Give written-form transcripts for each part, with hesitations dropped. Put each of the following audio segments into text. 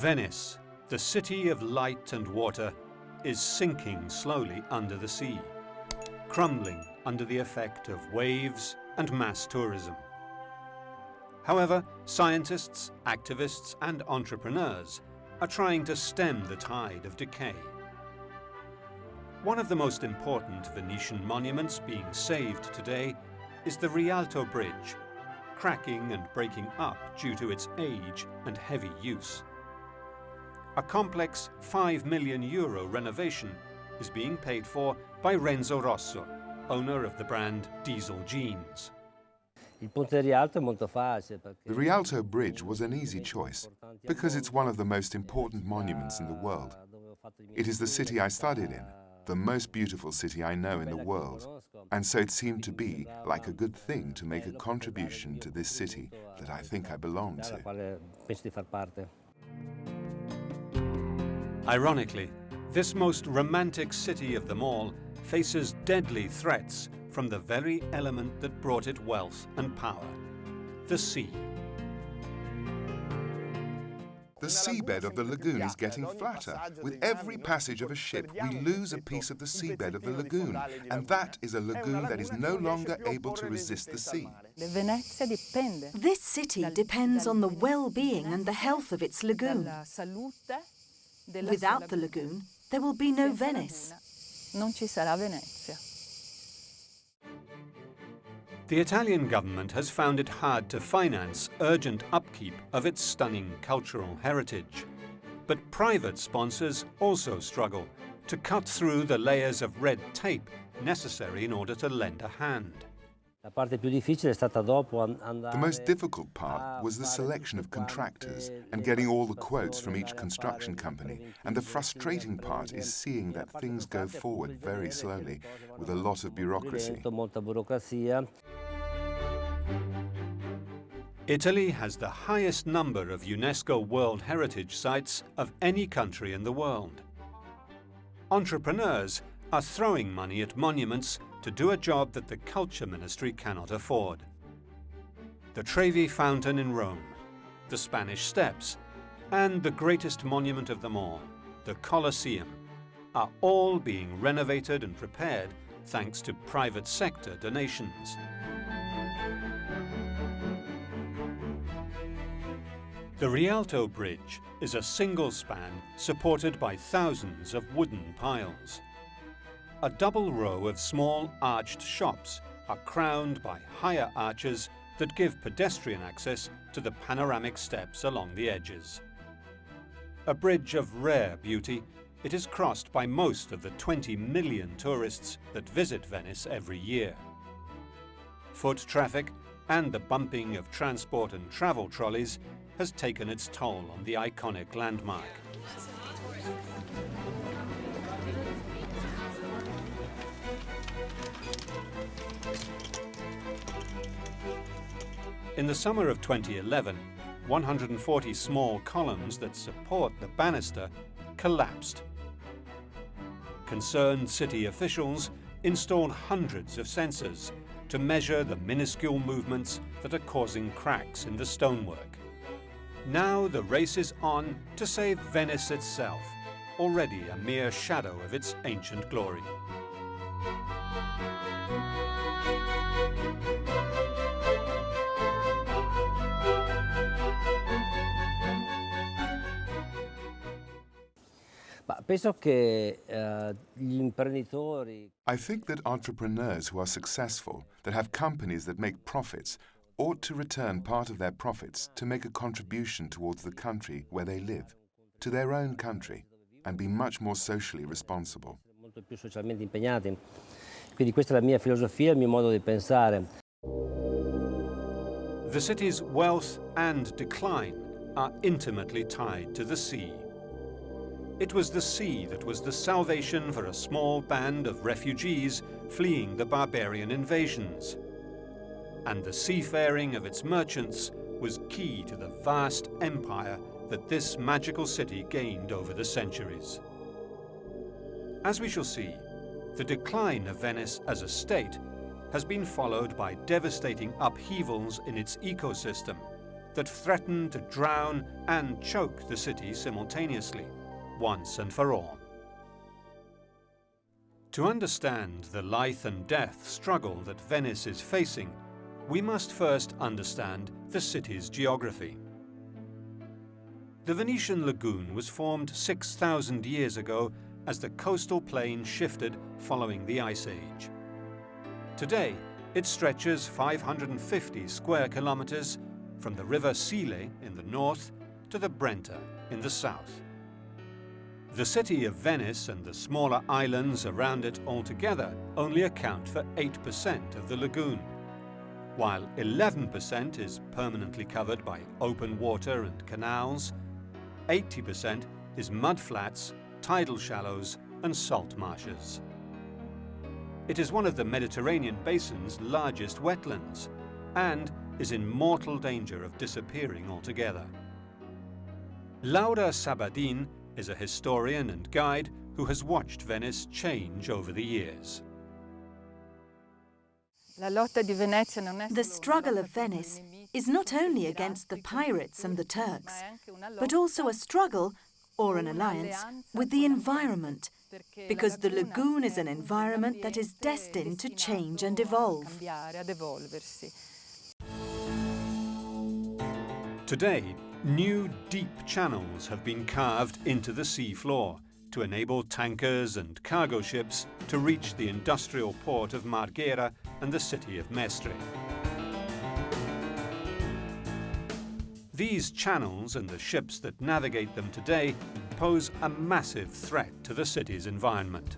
Venice, the city of light and water, is sinking slowly under the sea, crumbling under the effect of waves and mass tourism. However, scientists, activists, and entrepreneurs are trying to stem the tide of decay. One of the most important Venetian monuments being saved today is the Rialto Bridge, cracking and breaking up due to its age and heavy use. A complex €5 million renovation is being paid for by Renzo Rosso, owner of the brand Diesel Jeans. The Rialto Bridge was an easy choice because it's one of the most important monuments in the world. It is the city I studied in, the most beautiful city I know in the world, and so it seemed to be like a good thing to make a contribution to this city that I think I belong to. Ironically, this most romantic city of them all faces deadly threats from the very element that brought it wealth and power, the sea. The seabed of the lagoon is getting flatter. With every passage of a ship, we lose a piece of the seabed of the lagoon, and that is a lagoon that is no longer able to resist the sea. This city depends on the well-being and the health of its lagoon. Without the lagoon, there will be no Venice. The Italian government has found it hard to finance urgent upkeep of its stunning cultural heritage. But private sponsors also struggle to cut through the layers of red tape necessary in order to lend a hand. The most difficult part was the selection of contractors and getting all the quotes from each construction company. And the frustrating part is seeing that things go forward very slowly, with a lot of bureaucracy. Italy has the highest number of UNESCO World Heritage Sites of any country in the world. Entrepreneurs are throwing money at monuments to do a job that the Culture Ministry cannot afford. The Trevi Fountain in Rome, the Spanish Steps, and the greatest monument of them all, the Colosseum, are all being renovated and prepared thanks to private sector donations. The Rialto Bridge is a single span supported by thousands of wooden piles. A double row of small arched shops are crowned by higher arches that give pedestrian access to the panoramic steps along the edges. A bridge of rare beauty, it is crossed by most of the 20 million tourists that visit Venice every year. Foot traffic and the bumping of transport and travel trolleys has taken its toll on the iconic landmark. In the summer of 2011, 140 small columns that support the banister collapsed. Concerned city officials installed hundreds of sensors to measure the minuscule movements that are causing cracks in the stonework. Now the race is on to save Venice itself, already a mere shadow of its ancient glory. I think that entrepreneurs who are successful, that have companies that make profits, ought to return part of their profits to make a contribution towards the country where they live, to their own country, and be much more socially responsible. The city's wealth and decline are intimately tied to the sea. It was the sea that was the salvation for a small band of refugees fleeing the barbarian invasions. And the seafaring of its merchants was key to the vast empire that this magical city gained over the centuries. As we shall see, the decline of Venice as a state has been followed by devastating upheavals in its ecosystem that threaten to drown and choke the city simultaneously, once and for all. To understand the life and death struggle that Venice is facing, we must first understand the city's geography. The Venetian lagoon was formed 6,000 years ago as the coastal plain shifted following the Ice Age. Today, it stretches 550 square kilometers from the river Sile in the north to the Brenta in the south. The city of Venice and the smaller islands around it altogether only account for 8% of the lagoon, while 11% is permanently covered by open water and canals, 80% is mudflats, tidal shallows and salt marshes. It is one of the Mediterranean basin's largest wetlands and is in mortal danger of disappearing altogether. Laura Sabadin is a historian and guide who has watched Venice change over the years. The struggle of Venice is not only against the pirates and the Turks, but also a struggle, or an alliance, with the environment, because the lagoon is an environment that is destined to change and evolve. Today, new deep channels have been carved into the sea floor to enable tankers and cargo ships to reach the industrial port of Marghera and the city of Mestre. These channels and the ships that navigate them today pose a massive threat to the city's environment.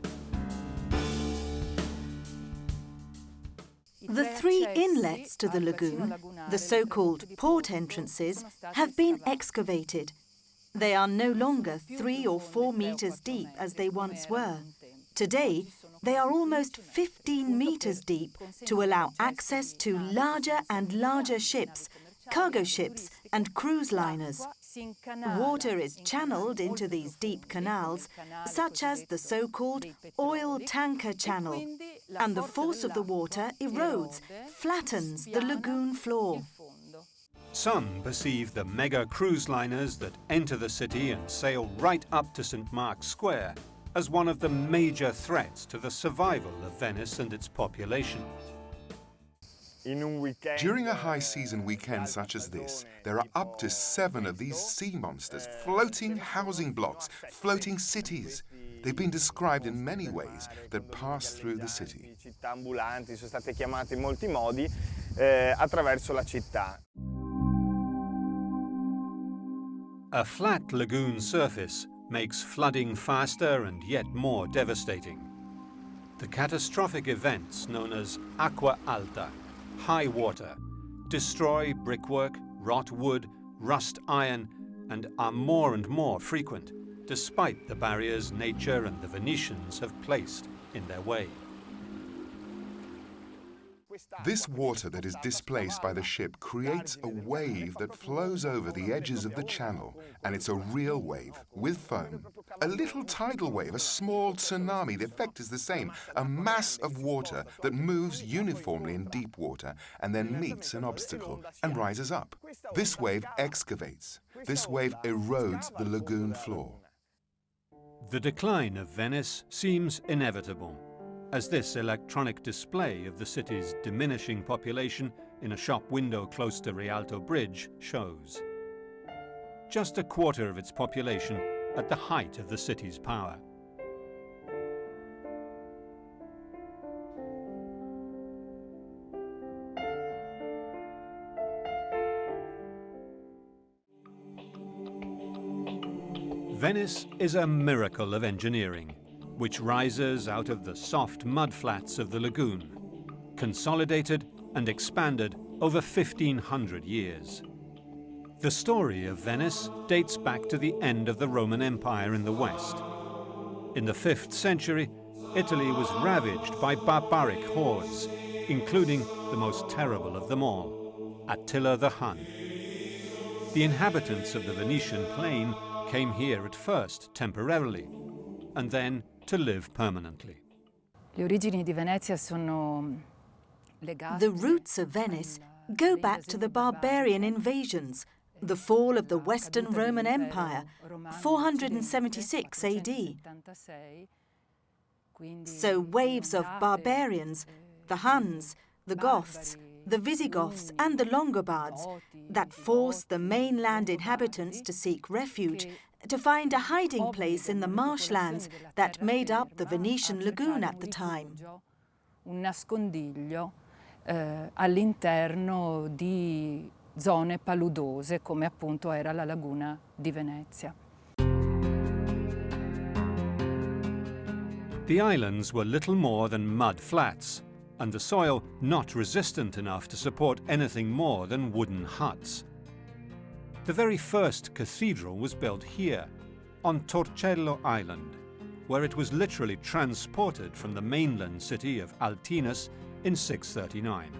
The three inlets to the lagoon, the so-called port entrances, have been excavated. They are no longer 3 or 4 meters deep as they once were. Today, they are almost 15 meters deep to allow access to larger and larger ships, cargo ships and cruise liners. Water is channeled into these deep canals, such as the so-called oil tanker channel, and the force of the water erodes, flattens the lagoon floor. Some perceive the mega cruise liners that enter the city and sail right up to St. Mark's Square as one of the major threats to the survival of Venice and its population. During a high-season weekend such as this, there are up to 7 of these sea monsters, floating housing blocks, floating cities. They've been described in many ways that pass through the city. A flat lagoon surface makes flooding faster and yet more devastating. The catastrophic events known as acqua alta, high water, destroy brickwork, rot wood, rust iron, and are more and more frequent, despite the barriers nature and the Venetians have placed in their way. This water that is displaced by the ship creates a wave that flows over the edges of the channel, and it's a real wave, with foam. A little tidal wave, a small tsunami, the effect is the same. A mass of water that moves uniformly in deep water and then meets an obstacle and rises up. This wave excavates. This wave erodes the lagoon floor. The decline of Venice seems inevitable, as this electronic display of the city's diminishing population in a shop window close to Rialto Bridge shows. Just a quarter of its population at the height of the city's power. Venice is a miracle of engineering, which rises out of the soft mudflats of the lagoon, consolidated and expanded over 1,500 years. The story of Venice dates back to the end of the Roman Empire in the west. In the 5th century, Italy was ravaged by barbaric hordes, including the most terrible of them all, Attila the Hun. The inhabitants of the Venetian plain came here at first temporarily, and then to live permanently. The roots of Venice go back to the barbarian invasions, the fall of the Western Roman Empire, 476 AD. So waves of barbarians, the Huns, the Goths, the Visigoths and the Longobards, that forced the mainland inhabitants to seek refuge, to find a hiding place in the marshlands that made up the Venetian lagoon at the time. Un nascondiglio all'interno di zone paludose come appunto era la laguna di Venezia. The islands were little more than mud flats, and the soil not resistant enough to support anything more than wooden huts. The very first cathedral was built here, on Torcello Island, where it was literally transported from the mainland city of Altinus in 639.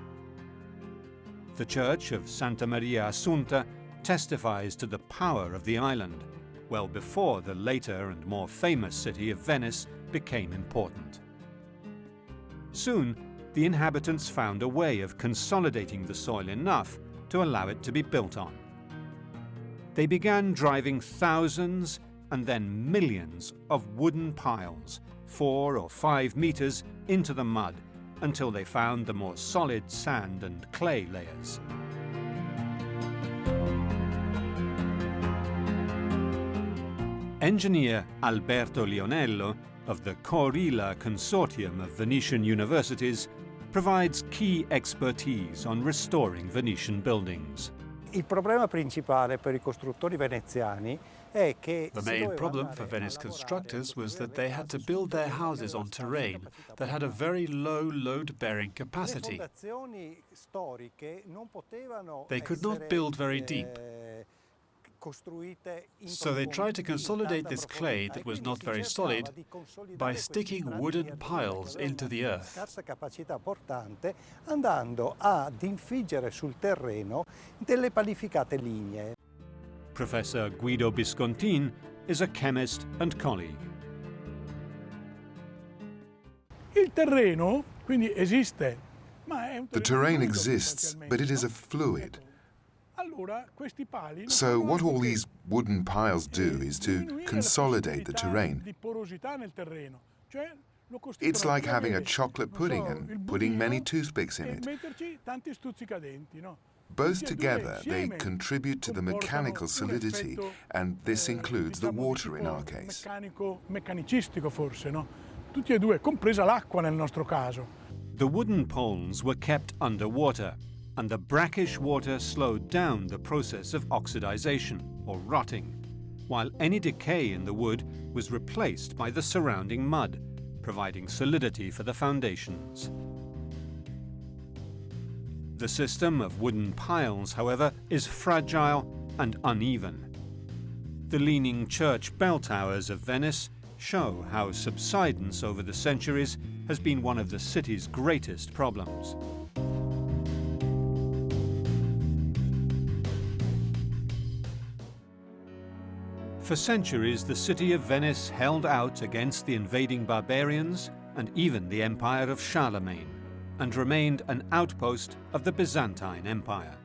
The church of Santa Maria Assunta testifies to the power of the island, well before the later and more famous city of Venice became important. Soon, the inhabitants found a way of consolidating the soil enough to allow it to be built on. They began driving thousands and then millions of wooden piles, 4 or 5 meters, into the mud until they found the more solid sand and clay layers. Engineer Alberto Lionello of the Corilla Consortium of Venetian universities provides key expertise on restoring Venetian buildings. Il problema principale per I costruttori veneziani è che The main problem for Venice constructors was that they had to build their houses on terrain that had a very low load-bearing capacity. They could not build very deep. So they tried to consolidate this clay that was not very solid by sticking wooden piles into the earth. Andando ad infiggere sul terreno delle palificate lignee. Professor Guido Biscontin is a chemist and colleague. Il terreno quindi esiste, ma è un The terrain exists, but it is a fluid. So what all these wooden piles do is to consolidate the terrain. It's like having a chocolate pudding and putting many toothpicks in it. Both together, they contribute to the mechanical solidity, and this includes the water in our case. Tutti e due, compresa l'acqua nel nostro caso. The wooden poles were kept underwater, and the brackish water slowed down the process of oxidization, or rotting, while any decay in the wood was replaced by the surrounding mud, providing solidity for the foundations. The system of wooden piles, however, is fragile and uneven. The leaning church bell towers of Venice show how subsidence over the centuries has been one of the city's greatest problems. For centuries, the city of Venice held out against the invading barbarians and even the empire of Charlemagne, and remained an outpost of the Byzantine Empire.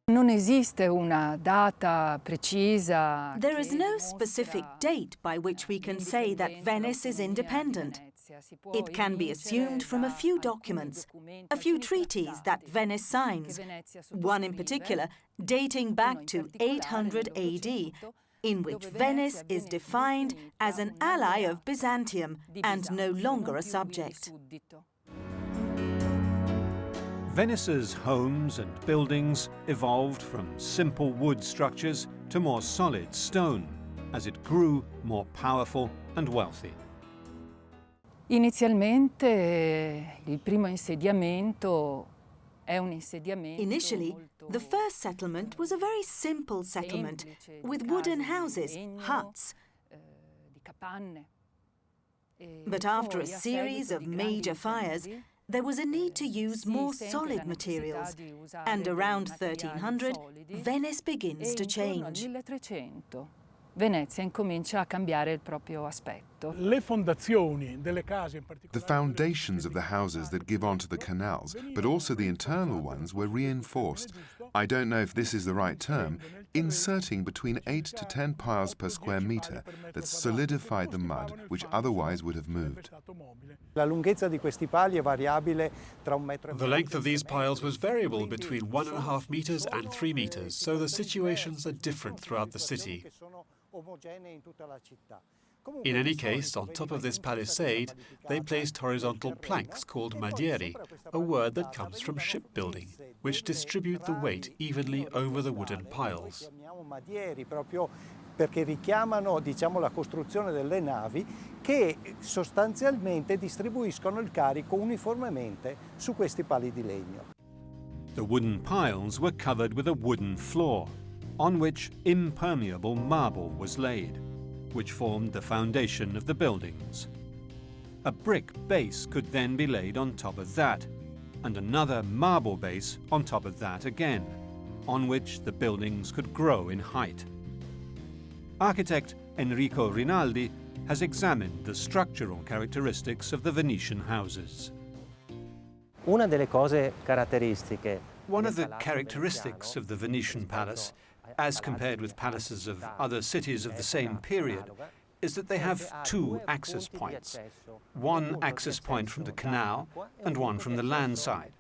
Non esiste una data precisa. There is no specific date by which we can say that Venice is independent. It can be assumed from a few documents, a few treaties that Venice signs, one in particular dating back to 800 AD, in which Venice is defined as an ally of Byzantium and no longer a subject. Venice's homes and buildings evolved from simple wood structures to more solid stone as it grew more powerful and wealthy. Inizialmente il primo insediamento è un insediamento. Initially, the first settlement was a very simple settlement with wooden houses, huts. But after a series of major fires, there was a need to use more solid materials, and around 1300, Venice begins to change. Venezia incomincia a cambiare il proprio aspetto. Le fondazioni delle case in The particolare. foundations of the houses that give onto the canals, but also the internal ones, were reinforced. I don't know if this is the right term, inserting between 8 to 10 piles per square meter that solidified the mud which otherwise would have moved. La lunghezza di questi pali è variabile tra 1,5 metri. The length of these piles was variable between 1.5 meters and 3 meters, so the situations are different throughout the city. In any case, on top of this palisade, they placed horizontal planks called meandering, a word that comes from shipbuilding, which distribute the weight evenly over the wooden piles. Proprio perché richiamano, diciamo, la costruzione delle navi che sostanzialmente distribuiscono il carico uniformemente su questi pali di legno. The wooden piles were covered with a wooden floor, on which impermeable marble was laid, which formed the foundation of the buildings. A brick base could then be laid on top of that, and another marble base on top of that again, on which the buildings could grow in height. Architect Enrico Rinaldi has examined the structural characteristics of the Venetian houses. Una delle cose caratteristiche. One of the characteristics of the Venetian palace, as compared with palaces of other cities of the same period, is that they have two access points. One access point from the canal and one from the land side.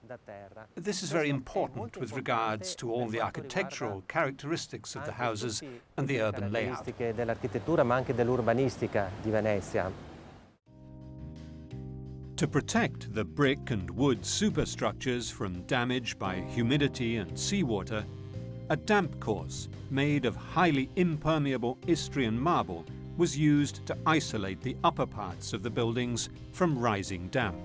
This is very important with regards to all the architectural characteristics of the houses and the urban layout. Dell'architettura ma anche dell'urbanistica di Venezia. To protect the brick and wood superstructures from damage by humidity and seawater, a damp course made of highly impermeable Istrian marble was used to isolate the upper parts of the buildings from rising damp.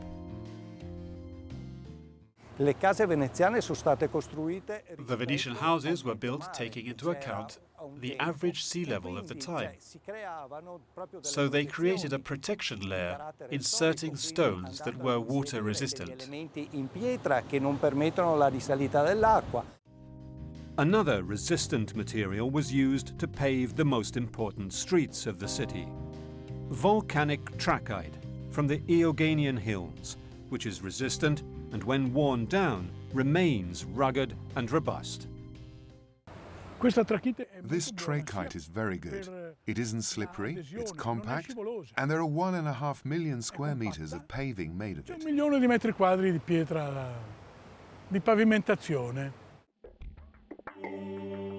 Le case veneziane sono state costruite. The Venetian houses were built taking into account the average sea level of the time. So they created a protection layer, inserting stones that were water resistant. Elementi in pietra che non permettono la risalita dell'acqua. Another resistant material was used to pave the most important streets of the city. Volcanic trachyte from the Ioganian hills, which is resistant and when worn down remains rugged and robust. This trachyte is very good. It isn't slippery, it's compact, and there are 1.5 million square meters of paving made of it. 1 milione di metri quadri di pietra di pavimentazione.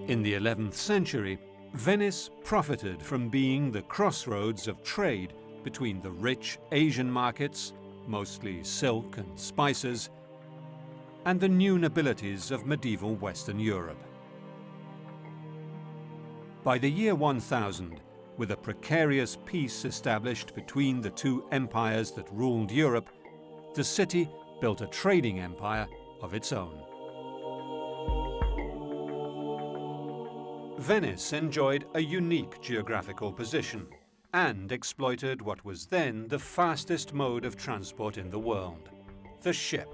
In the 11th century, Venice profited from being the crossroads of trade between the rich Asian markets, mostly silk and spices, and the new nobilities of medieval Western Europe. By the year 1000, with a precarious peace established between the two empires that ruled Europe, the city built a trading empire of its own. Venice enjoyed a unique geographical position and exploited what was then the fastest mode of transport in the world, the ship.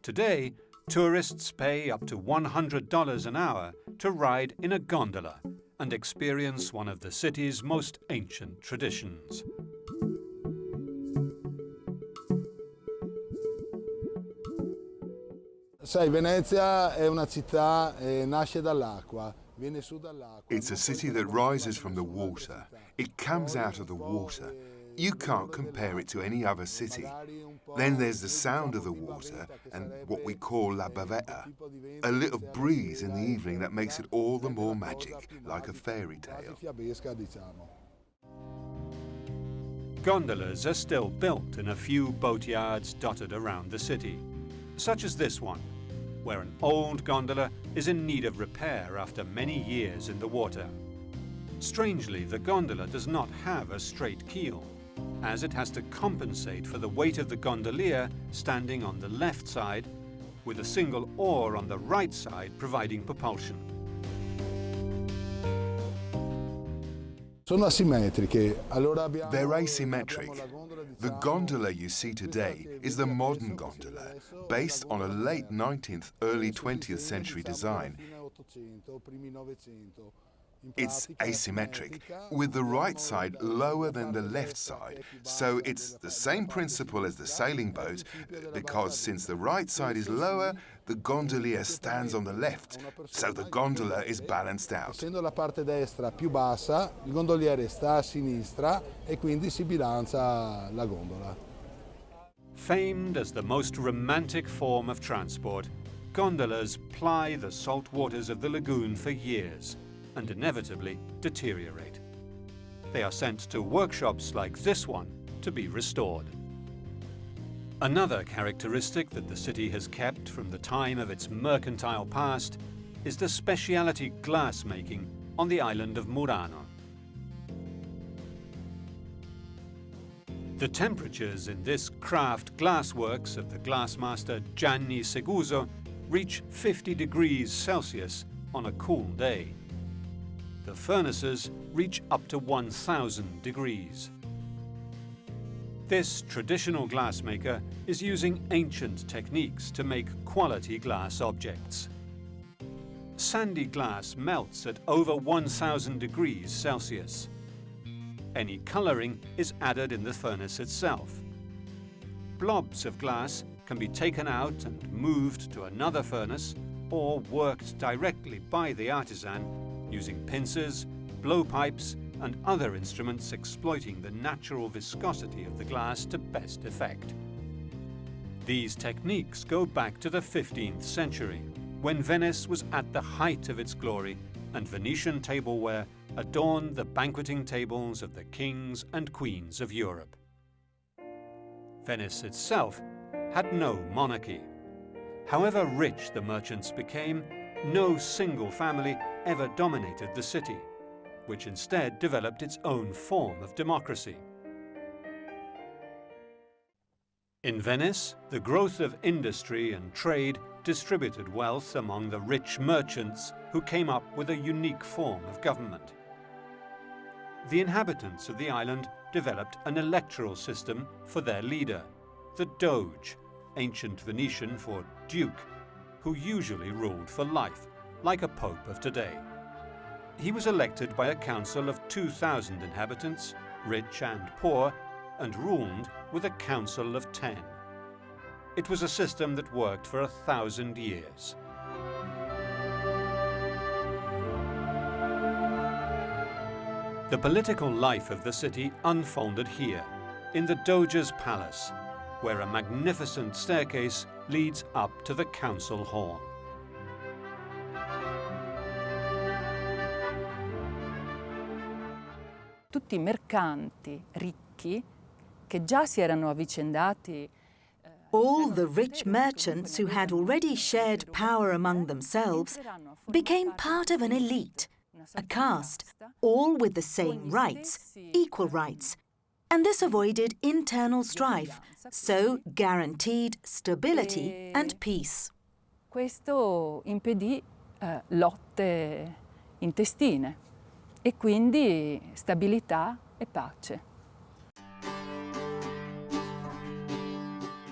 Today, tourists pay up to $100 an hour to ride in a gondola and experience one of the city's most ancient traditions. Sai, Venezia è una città, nasce dall'acqua, viene su dall'acqua. It's a city that rises from the water. It comes out of the water. You can't compare it to any other city. Then there's the sound of the water and what we call la bavetta, a little breeze in the evening that makes it all the more magic, like a fairy tale. Gondolas are still built in a few boatyards dotted around the city, such as this one, where an old gondola is in need of repair after many years in the water. Strangely, the gondola does not have a straight keel, as it has to compensate for the weight of the gondolier standing on the left side, with a single oar on the right side providing propulsion. Sono asimmetriche. They're asymmetric. The gondola you see today is the modern gondola, based on a late 19th, early 20th century design. It's asymmetric, with the right side lower than the left side. So it's the same principle as the sailing boat, because since the right side is lower, the gondolier stands on the left, so the gondola is balanced out. Essendo la parte destra più bassa, il gondoliere sta a sinistra e quindi si bilancia la gondola. Famed as the most romantic form of transport, gondolas ply the salt waters of the lagoon for years and inevitably deteriorate. They are sent to workshops like this one to be restored. Another characteristic that the city has kept from the time of its mercantile past is the specialty glass making on the island of Murano. The temperatures in this craft glassworks of the glassmaster Gianni Seguso reach 50 degrees Celsius on a cool day. The furnaces reach up to 1,000 degrees. This traditional glassmaker is using ancient techniques to make quality glass objects. Sandy glass melts at over 1,000 degrees Celsius. Any colouring is added in the furnace itself. Blobs of glass can be taken out and moved to another furnace or worked directly by the artisan using pincers, blowpipes and other instruments exploiting the natural viscosity of the glass to best effect. These techniques go back to the 15th century, when Venice was at the height of its glory and Venetian tableware adorned the banqueting tables of the kings and queens of Europe. Venice itself had no monarchy. However rich the merchants became, no single family ever dominated the city, which instead developed its own form of democracy. In Venice, the growth of industry and trade distributed wealth among the rich merchants who came up with a unique form of government. The inhabitants of the island developed an electoral system for their leader, the Doge, ancient Venetian for duke, who usually ruled for life, like a pope of today. He was elected by a council of 2,000 inhabitants, rich and poor, and ruled with a council of 10. It was a system that worked for 1,000 years. The political life of the city unfolded here, in the Doge's palace, where a magnificent staircase leads up to the council hall. Tutti i mercanti ricchi che già si erano avvicendati. All the rich merchants who had already shared power among themselves became part of an elite, a caste, all with the same rights, equal rights. And this avoided internal strife, so guaranteed stability and peace. Questo impedì lotte intestine e quindi stabilità e pace.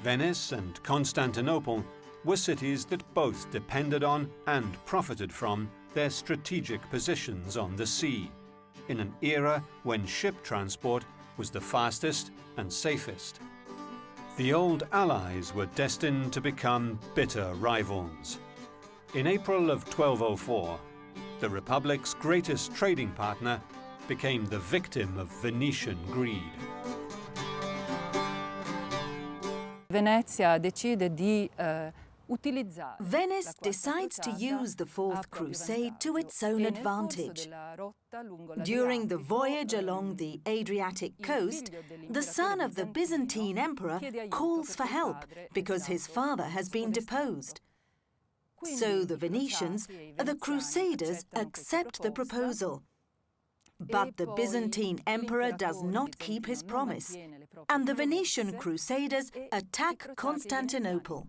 Venice and Constantinople were cities that both depended on and profited from their strategic positions on the sea, in an era when ship transport was the fastest and safest. The old allies were destined to become bitter rivals. In April of 1204, the Republic's greatest trading partner became the victim of Venetian greed. Venezia decide di Venice decides to use the Fourth Crusade to its own advantage. During the voyage along the Adriatic coast, the son of the Byzantine emperor calls for help because his father has been deposed. So the Venetians, the Crusaders, accept the proposal. But the Byzantine emperor does not keep his promise, and the Venetian Crusaders attack Constantinople.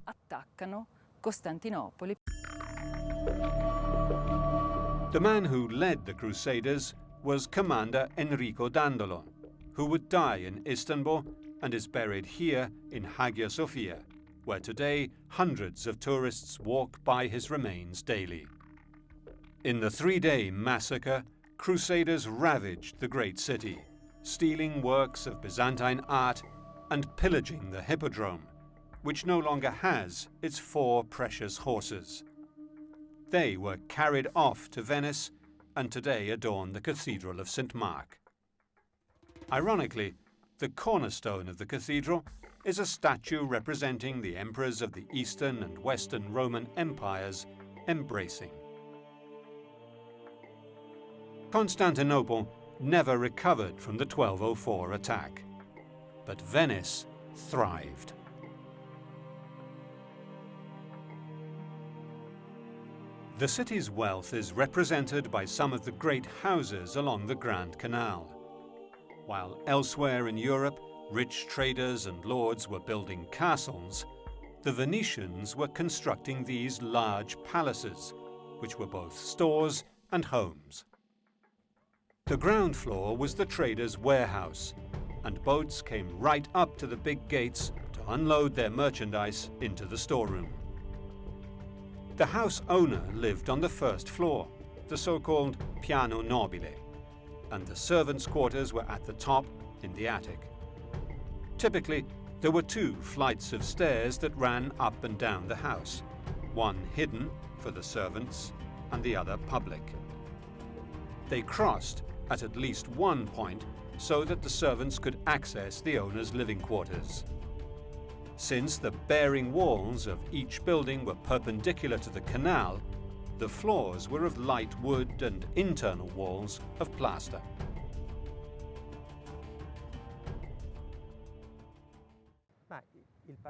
The man who led the Crusaders was Commander Enrico Dandolo, who would die in Istanbul and is buried here in Hagia Sophia, where today hundreds of tourists walk by his remains daily. In the three-day massacre, Crusaders ravaged the great city, stealing works of Byzantine art and pillaging the hippodrome, which no longer has its 4 precious horses. They were carried off to Venice and today adorn the Cathedral of St. Mark. Ironically, the cornerstone of the cathedral is a statue representing the emperors of the Eastern and Western Roman empires embracing. Constantinople never recovered from the 1204 attack, but Venice thrived. The city's wealth is represented by some of the great houses along the Grand Canal. While elsewhere in Europe, rich traders and lords were building castles, the Venetians were constructing these large palaces, which were both stores and homes. The ground floor was the traders' warehouse, and boats came right up to the big gates to unload their merchandise into the storeroom. The house owner lived on the first floor, the so-called piano nobile, and the servants' quarters were at the top in the attic. Typically, there were 2 flights of stairs that ran up and down the house, one hidden for the servants and the other public. They crossed at least one point so that the servants could access the owner's living quarters. Since the bearing walls of each building were perpendicular to the canal, the floors were of light wood and internal walls of plaster.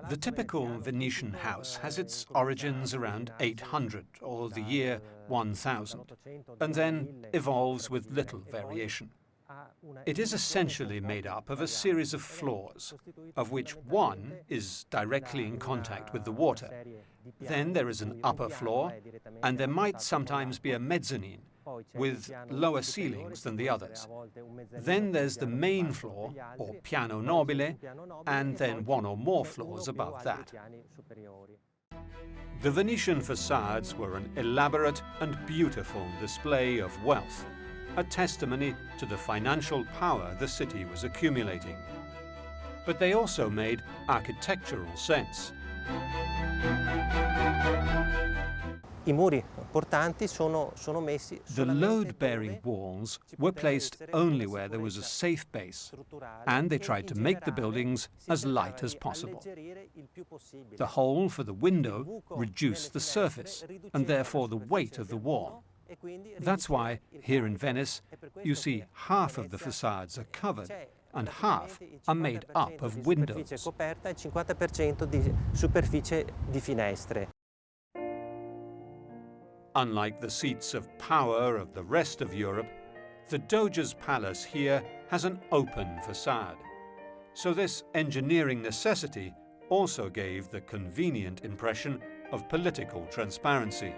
The typical Venetian house has its origins around 800 or the year 1000, and then evolves with little variation. It is essentially made up of a series of floors, of which one is directly in contact with the water. Then there is an upper floor, and there might sometimes be a mezzanine, with lower ceilings than the others. Then there's the main floor, or piano nobile, and then one or more floors above that. The Venetian facades were an elaborate and beautiful display of wealth, a testimony to the financial power the city was accumulating. But they also made architectural sense. I muri portanti sono messi. The load-bearing walls were placed only where there was a safe base, and they tried to make the buildings as light as possible. The hole for the window reduced the surface, and therefore the weight of the wall. That's why, here in Venice, you see half of the facades are covered and half are made up of windows. Unlike the seats of power of the rest of Europe, the Doge's palace here has an open facade. So this engineering necessity also gave the convenient impression of political transparency.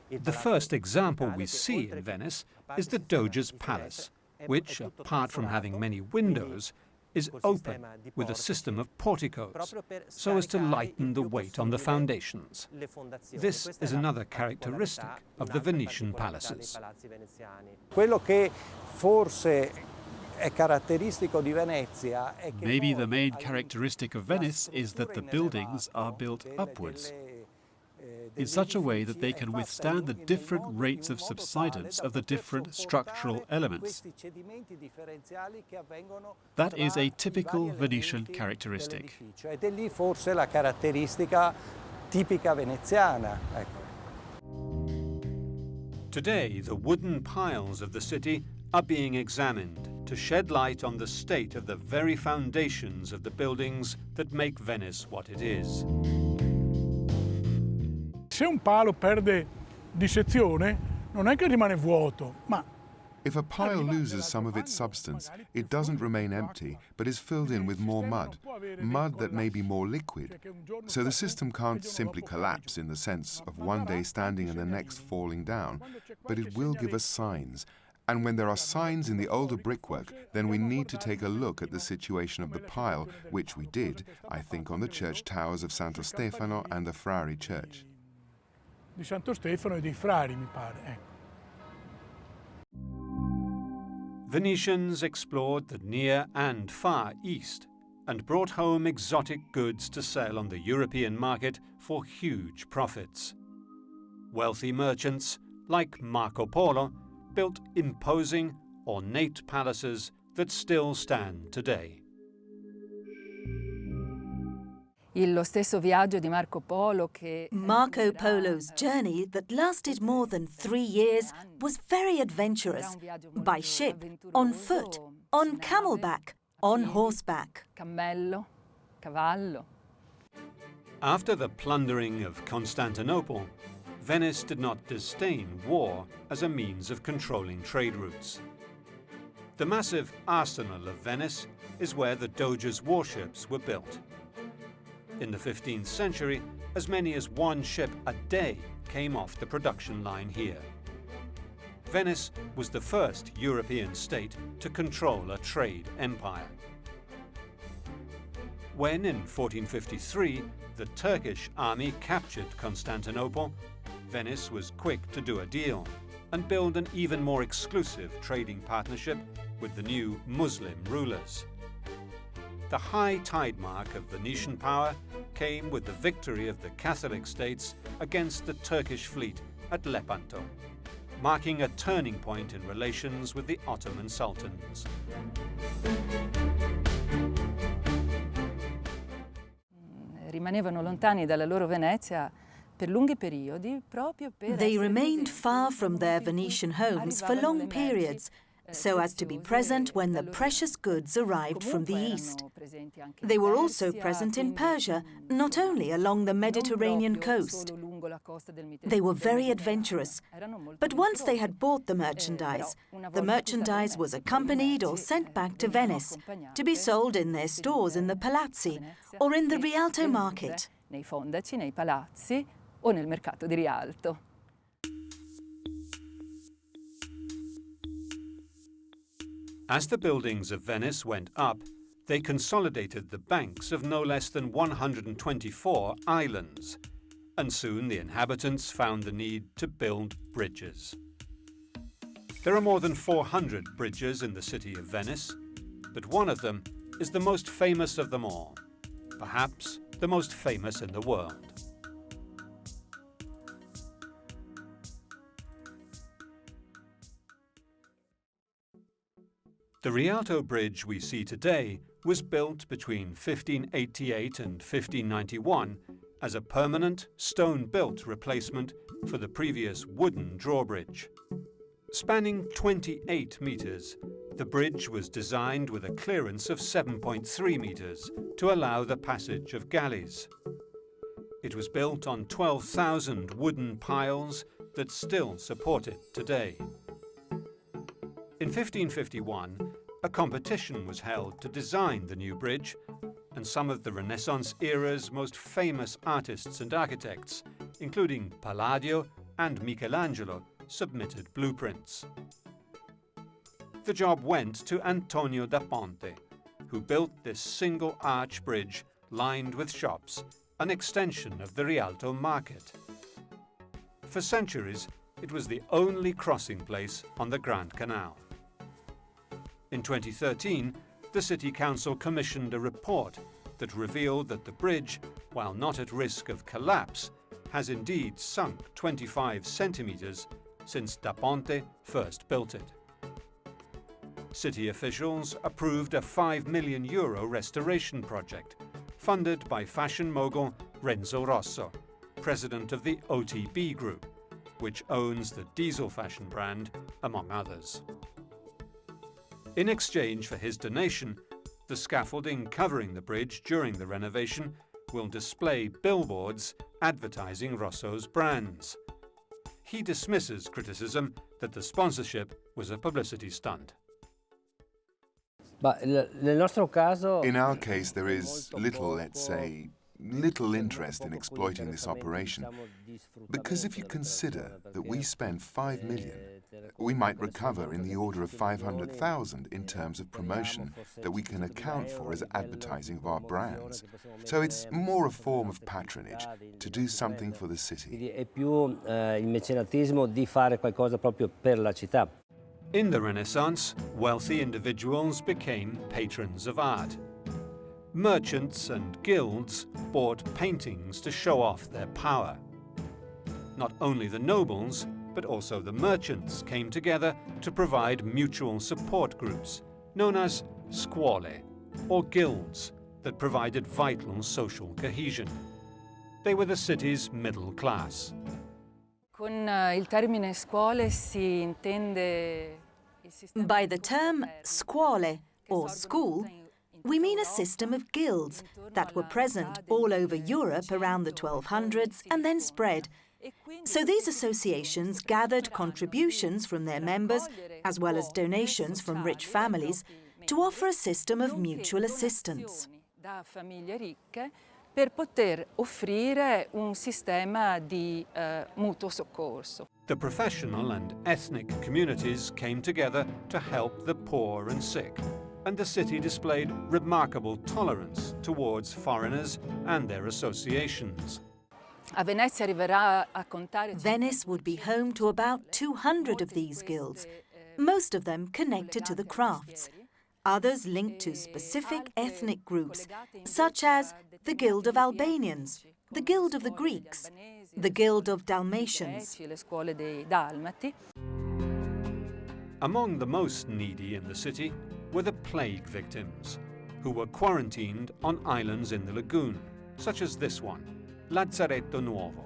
The first example we see in Venice is the Doge's palace, which, apart from having many windows, is open with a system of porticos, so as to lighten the weight on the foundations. This is another characteristic of the Venetian palaces. Maybe the main characteristic of Venice is that the buildings are built upwards, in such a way that they can withstand the different rates of subsidence of the different structural elements. That is a typical Venetian characteristic. Today, the wooden piles of the city are being examined to shed light on the state of the very foundations of the buildings that make Venice what it is. Se un palo perde di sezione, non è che rimane vuoto, ma If a pile loses some of its substance, it doesn't remain empty, but is filled in with more mud that may be more liquid. So the system can't simply collapse in the sense of one day standing and the next falling down, but it will give us signs. And when there are signs in the older brickwork, then we need to take a look at the situation of the pile, which we did, I think, on the church towers of Santo Stefano and the Frari Church. Di Santo Stefano e dei Frari, mi pare, ecco. Venetians explored the Near and Far East and brought home exotic goods to sell on the European market for huge profits. Wealthy merchants, like Marco Polo, built imposing, ornate palaces that still stand today. Lo stesso viaggio di Marco Polo che Marco Polo's journey that lasted more than 3 years was very adventurous, by ship, on foot, on camelback, on horseback. Cammello, cavallo. After the plundering of Constantinople, Venice did not disdain war as a means of controlling trade routes. The massive arsenal of Venice is where the Doge's warships were built. In the 15th century, as many as one ship a day came off the production line here. Venice was the first European state to control a trade empire. When, in 1453, the Turkish army captured Constantinople, Venice was quick to do a deal and build an even more exclusive trading partnership with the new Muslim rulers. The high tide mark of Venetian power came with the victory of the Catholic states against the Turkish fleet at Lepanto, marking a turning point in relations with the Ottoman sultans. Rimanevano lontani dalla loro Venezia per lunghi periodi proprio per They remained far from their Venetian homes for long periods, so as to be present when the precious goods arrived from the east. They were also present in Persia, not only along the Mediterranean coast. They were very adventurous, but once they had bought the merchandise was accompanied or sent back to Venice to be sold in their stores in the palazzi or in the Rialto market. Nei fondaci, nei palazzi o nel mercato di Rialto. As the buildings of Venice went up, they consolidated the banks of no less than 124 islands, and soon the inhabitants found the need to build bridges. There are more than 400 bridges in the city of Venice, but one of them is the most famous of them all, perhaps the most famous in the world. The Rialto Bridge we see today was built between 1588 and 1591 as a permanent, stone-built replacement for the previous wooden drawbridge. Spanning 28 metres, the bridge was designed with a clearance of 7.3 metres to allow the passage of galleys. It was built on 12,000 wooden piles that still support it today. In 1551, a competition was held to design the new bridge, and some of the Renaissance era's most famous artists and architects, including Palladio and Michelangelo, submitted blueprints. The job went to Antonio da Ponte, who built this single-arch bridge lined with shops, an extension of the Rialto market. For centuries, it was the only crossing place on the Grand Canal. In 2013, the City Council commissioned a report that revealed that the bridge, while not at risk of collapse, has indeed sunk 25 centimetres since Da Ponte first built it. City officials approved a €5 million restoration project, funded by fashion mogul Renzo Rosso, president of the OTB Group, which owns the diesel fashion brand, among others. In exchange for his donation, the scaffolding covering the bridge during the renovation will display billboards advertising Rosso's brands. He dismisses criticism that the sponsorship was a publicity stunt. In our case, there is little, let's say, little interest in exploiting this operation, because if you consider that we spend 5 million, we might recover in the order of 500,000 in terms of promotion that we can account for as advertising of our brands. So it's more a form of patronage to do something for the city. In the Renaissance, wealthy individuals became patrons of art. Merchants and guilds bought paintings to show off their power. Not only the nobles, but also the merchants came together to provide mutual support groups, known as scuole, or guilds, that provided vital social cohesion. They were the city's middle class. Con il termine scuole si intende il sistema. By the term scuole, or school, we mean a system of guilds that were present all over Europe around the 1200s and then spread. So these associations gathered contributions from their members, as well as donations from rich families, to offer a system of mutual assistance. Da famiglie ricche per poter offrire un sistema di mutuo soccorso. The professional and ethnic communities came together to help the poor and sick, and the city displayed remarkable tolerance towards foreigners and their associations. Venice would be home to about 200 of these guilds, most of them connected to the crafts, others linked to specific ethnic groups, such as the Guild of Albanians, the Guild of the Greeks, the Guild of Dalmatians. Among the most needy in the city were the plague victims, who were quarantined on islands in the lagoon, such as this one, Lazzaretto Nuovo.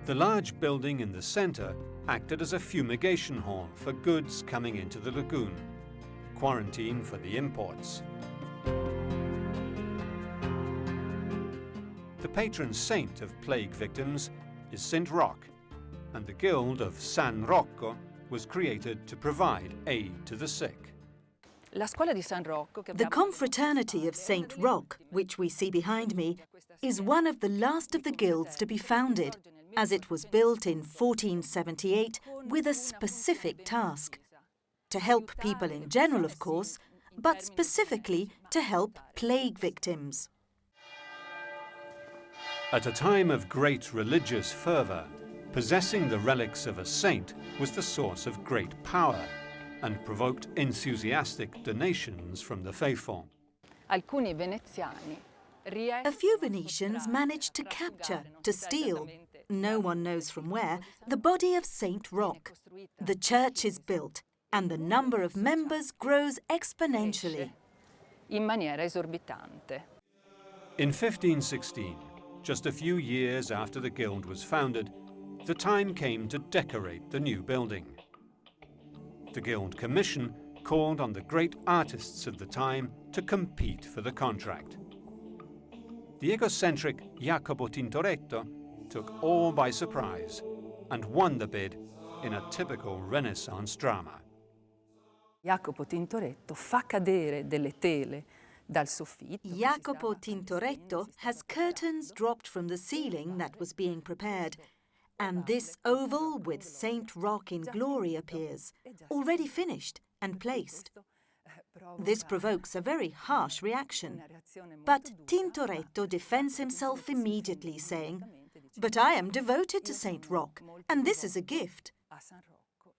The large building in the center acted as a fumigation hall for goods coming into the lagoon, quarantine for the imports. The patron saint of plague victims is Saint Roch, and the guild of San Rocco was created to provide aid to the sick. The confraternity of Saint Roch, which we see behind me, is one of the last of the guilds to be founded, as it was built in 1478 with a specific task: to help people in general, of course, but specifically to help plague victims. At a time of great religious fervour, possessing the relics of a saint was the source of great power and provoked enthusiastic donations from the faithful. A few Venetians managed to capture, to steal, no one knows from where, the body of Saint Roch. The church is built, and the number of members grows exponentially. In maniera esorbitante. In 1516, just a few years after the guild was founded, the time came to decorate the new building. The Guild Commission called on the great artists of the time to compete for the contract. The egocentric Jacopo Tintoretto took all by surprise and won the bid in a typical Renaissance drama. Jacopo Tintoretto fa cadere delle tele dal soffitto. Jacopo Tintoretto has curtains dropped from the ceiling that was being prepared, and this oval with Saint Roch in glory appears, already finished and placed. This provokes a very harsh reaction, but Tintoretto defends himself immediately, saying, "But I am devoted to Saint Roch, and this is a gift."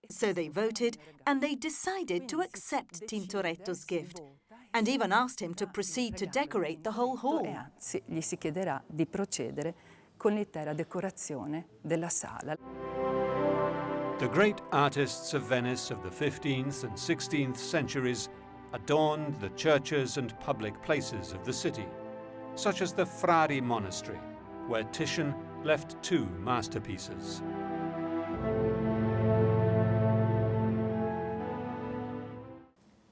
So they voted, and they decided to accept Tintoretto's gift, and even asked him to proceed to decorate the whole hall. Gli si chiederà di procedere con l'intera decorazione della sala. The great artists of Venice of the 15th and 16th centuries adorned the churches and public places of the city, such as the Frari Monastery, where Titian left 2 masterpieces.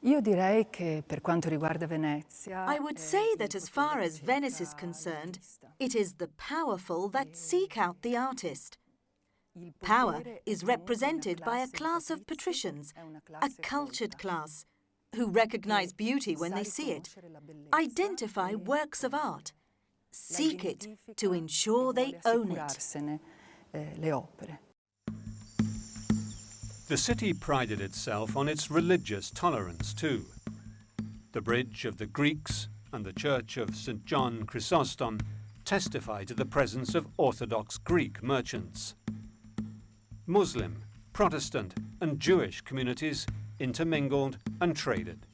Io direi che per quanto riguarda Venezia, I would say that as far as Venice is concerned, it is the powerful that seek out the artist. Power is represented by a class of patricians, a cultured class, who recognize beauty when they see it, identify works of art, seek it to ensure they own it. The city prided itself on its religious tolerance too. The Bridge of the Greeks and the Church of St. John Chrysostom testify to the presence of Orthodox Greek merchants. Muslim, Protestant and Jewish communities intermingled and traded.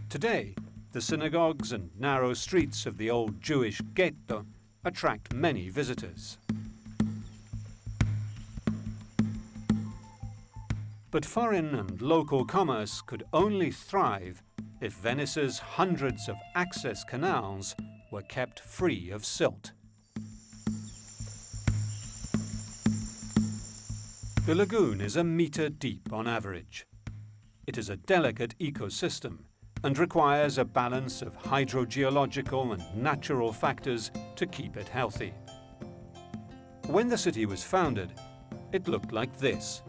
Today, the synagogues and narrow streets of the old Jewish ghetto attract many visitors. But foreign and local commerce could only thrive if Venice's hundreds of access canals were kept free of silt. The lagoon is a metre deep on average. It is a delicate ecosystem and requires a balance of hydrogeological and natural factors to keep it healthy. When the city was founded, it looked like this.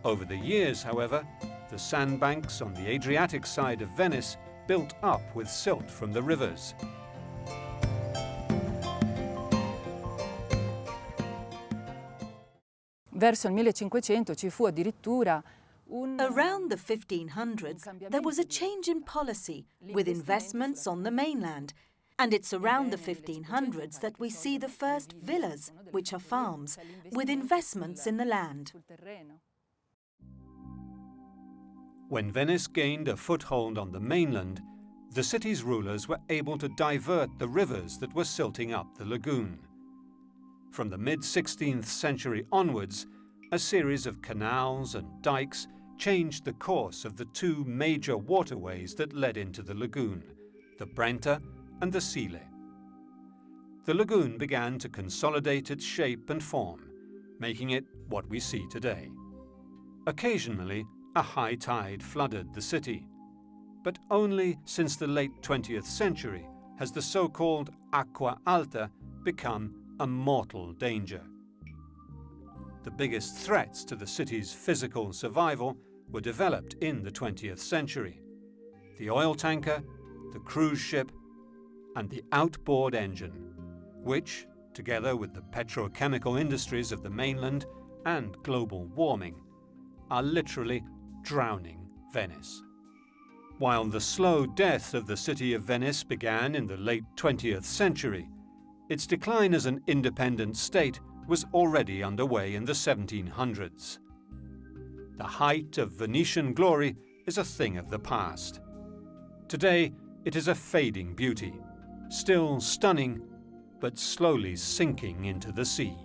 Over the years, however, the sandbanks on the Adriatic side of Venice built up with silt from the rivers. Verso il 1500 ci fu addirittura Around the 1500s, there was a change in policy with investments on the mainland, and it's around the 1500s that we see the first villas, which are farms, with investments in the land. When Venice gained a foothold on the mainland, the city's rulers were able to divert the rivers that were silting up the lagoon. From the mid-16th century onwards, a series of canals and dikes changed the course of the two major waterways that led into the lagoon, the Brenta and the Sile. The lagoon began to consolidate its shape and form, making it what we see today. Occasionally, a high tide flooded the city, but only since the late 20th century has the so-called acqua alta become a mortal danger. The biggest threats to the city's physical survival were developed in the 20th century: the oil tanker, the cruise ship, and the outboard engine, which, together with the petrochemical industries of the mainland and global warming, are literally drowning Venice. While the slow death of the city of Venice began in the late 20th century, its decline as an independent state was already underway in the 1700s. The height of Venetian glory is a thing of the past. Today, it is a fading beauty, still stunning, but slowly sinking into the sea.